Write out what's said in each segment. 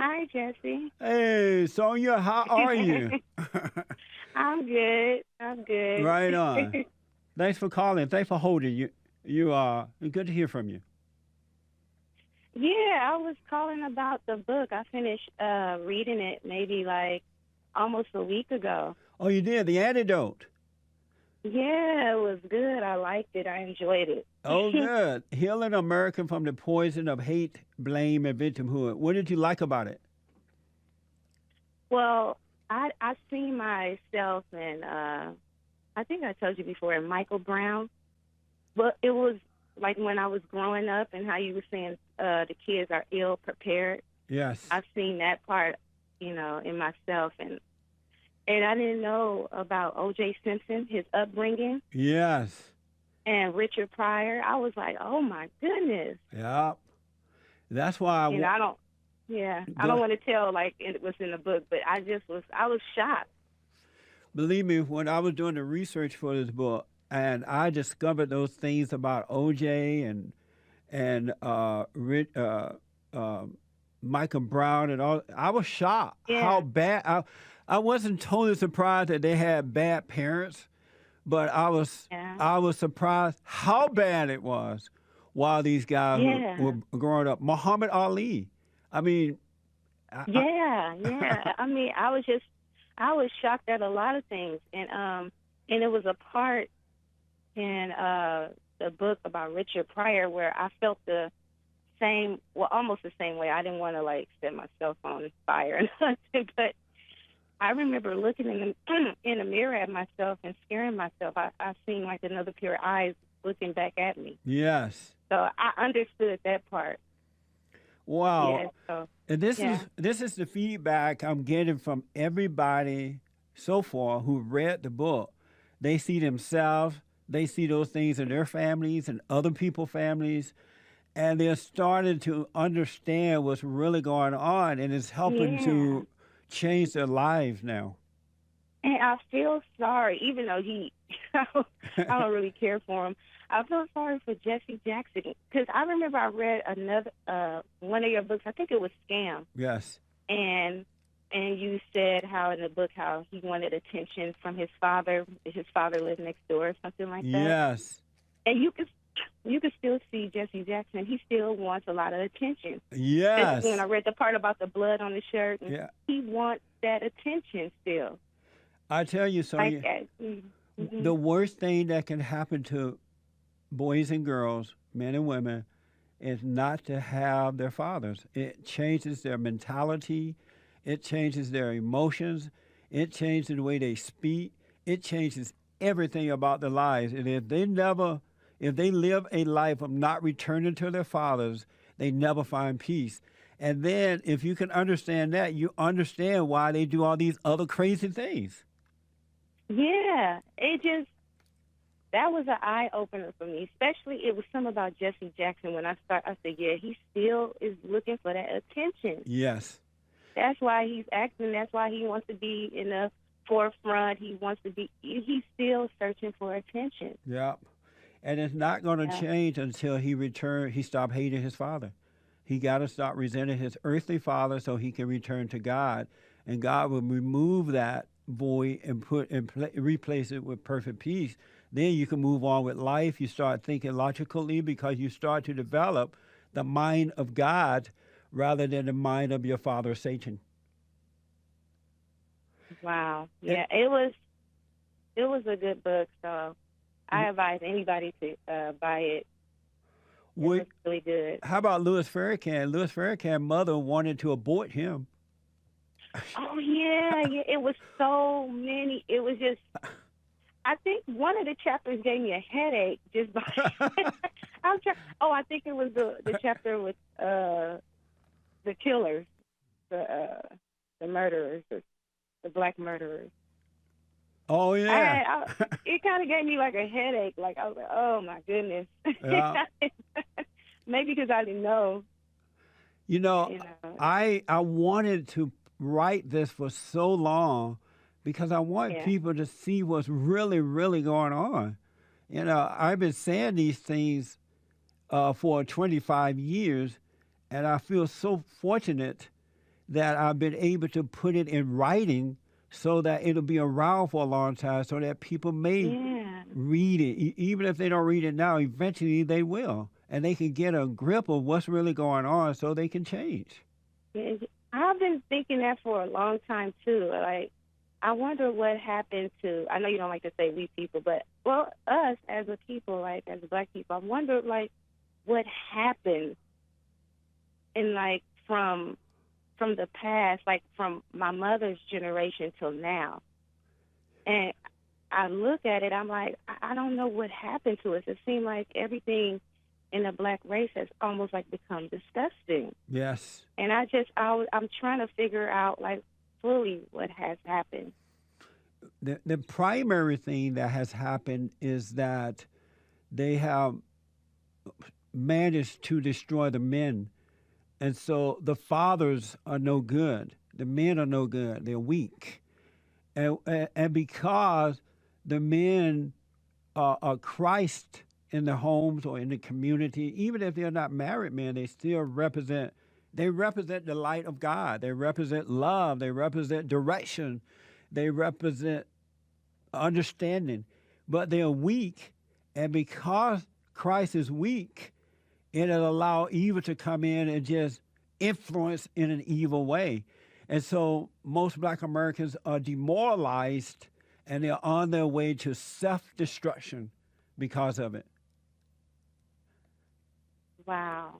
Hi, Jesse. Hey, Sonia, how are you? I'm good. I'm good. Right on. Thanks for calling. Thanks for holding. You are good to hear from you. Yeah, I was calling about the book. I finished reading it maybe like almost a week ago. Oh, you did the antidote. Yeah, it was good. I liked it. I enjoyed it. Oh, good. Healing America from the poison of hate, blame, and victimhood. What did you like about it? Well, I see myself in I think I told you before in Michael Brown, but it was like when I was growing up and how you were saying the kids are ill prepared. Yes. I've seen that part, in myself, and I didn't know about O.J. Simpson, his upbringing, Yes. and Richard Pryor. I was like, oh my goodness, Yeah. That's why I don't, yeah, I don't go. want to tell like it was in the book, but I was shocked. Believe me, when I was doing the research for this book, and I discovered those things about OJ and uh, Michael Brown and all. I was shocked how Yeah, bad. I wasn't totally surprised that they had bad parents, but yeah, I was surprised how bad it was while these guys were yeah, growing up. Muhammad Ali. I mean, I, yeah. I mean, I was shocked at a lot of things, and it was a part in the book about Richard Pryor where I felt the same, well, almost the same way. I didn't want to like set myself on fire or nothing, but I remember looking in the in the mirror at myself and scaring myself. I seen like another pair of eyes looking back at me, yes. so I understood that part. Yeah, Wow. so And yeah, this is the feedback I'm getting from everybody so far who read the book. They see themselves, they see those things in their families and other people's families, and they're starting to understand what's really going on, and it's helping yeah. to change their lives now. And I feel sorry, even though I don't really care for him. I feel sorry for Jesse Jackson because I remember I read another one of your books. I think it was Scam, Yes. and you said how in the book how he wanted attention from his father. His father lived next door, or something like that. Yes. And you could still see Jesse Jackson. He still wants a lot of attention. Especially when I Yes. read the part about the blood on the shirt, and Yeah. he wants that attention still. I tell you, Like, Sonia, mm-hmm. the worst thing that can happen to boys and girls, men and women, is not to have their fathers. It changes their mentality, it changes their emotions, it changes the way they speak, it changes everything about their lives. And if they live a life of not returning to their fathers, they never find peace. And then if you can understand that, you understand why they do all these other crazy things. Yeah, it just that was an eye opener for me. Especially it was something about Jesse Jackson. When I said, yeah, he still is looking for that attention. Yes. That's why he's acting. That's why he wants to be in the forefront. He wants to be. He's still searching for attention. Yep. And it's not going to Yeah, change until he stop hating his father. He got to stop resenting his earthly father so he can return to God. And God will remove that void and replace it with perfect peace. Then you can move on with life. You start thinking logically because you start to develop the mind of God rather than the mind of your father, Satan. wow. It, Yeah, it was a good book. So I advise anybody to buy it. It would, was really good. how about Louis Farrakhan? Louis Farrakhan's mother wanted to abort him. Oh yeah, yeah. It was so many. It was just. I think one of the chapters gave me a headache just by. I'm trying. Oh, I think it was the chapter with the killers, the murderers, the black murderers. Oh, yeah. It kind of gave me like a headache. Like I was like, oh my goodness. Yeah. Maybe because I didn't know, You know, you know. I wanted to write this for so long because I want Yeah, people to see what's really, really going on. You know, I've been saying these things for 25 years, and I feel so fortunate that I've been able to put it in writing so that it'll be around for a long time so that people may Yeah. read it. Even if they don't read it now, eventually they will. And they can get a grip of what's really going on so they can change. Yeah, I've been thinking that for a long time too. Like, I wonder what happened to. I know you don't like to say we people, but well, us as a people, like as Black people, I wonder like what happened in like from the past, like from my mother's generation till now. And I look at it, I'm like, I don't know what happened to us. It seemed like everything in the Black race has almost like become disgusting. Yes. And I'm trying to figure out like fully what has happened. The primary thing that has happened is that they have managed to destroy the men. And so the fathers are no good. The men are no good. They're weak. And because the men are Christ in the homes or in the community, even if they're not married men, they represent the light of God. They represent love. They represent direction. They represent understanding. But they're weak. And because Christ is weak, it'll allow evil to come in and just influence in an evil way. And so most Black Americans are demoralized and they're on their way to self-destruction because of it. Wow.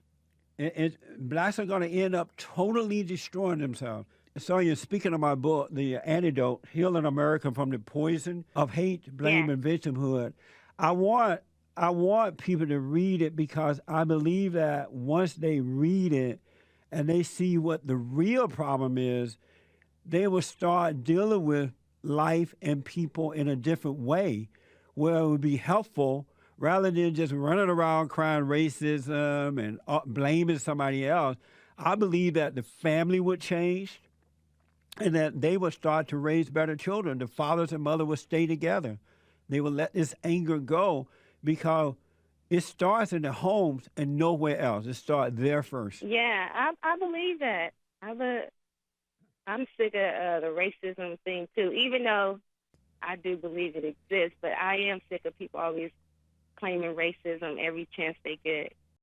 Blacks are going to end up totally destroying themselves. So you're speaking of my book, The Antidote, Healing America from the Poison of Hate, Blame, Yeah. and Victimhood. I want people to read it because I believe that once they read it and they see what the real problem is, they will start dealing with life and people in a different way where it would be helpful rather than just running around crying racism and blaming somebody else. I believe that the family would change and that they would start to raise better children. The fathers and mother would stay together. They would let this anger go because it starts in the homes and nowhere else. It starts there first. Yeah, I believe that. I'm sick of the racism thing too, even though I do believe it exists, but I am sick of people always claiming racism every chance they get.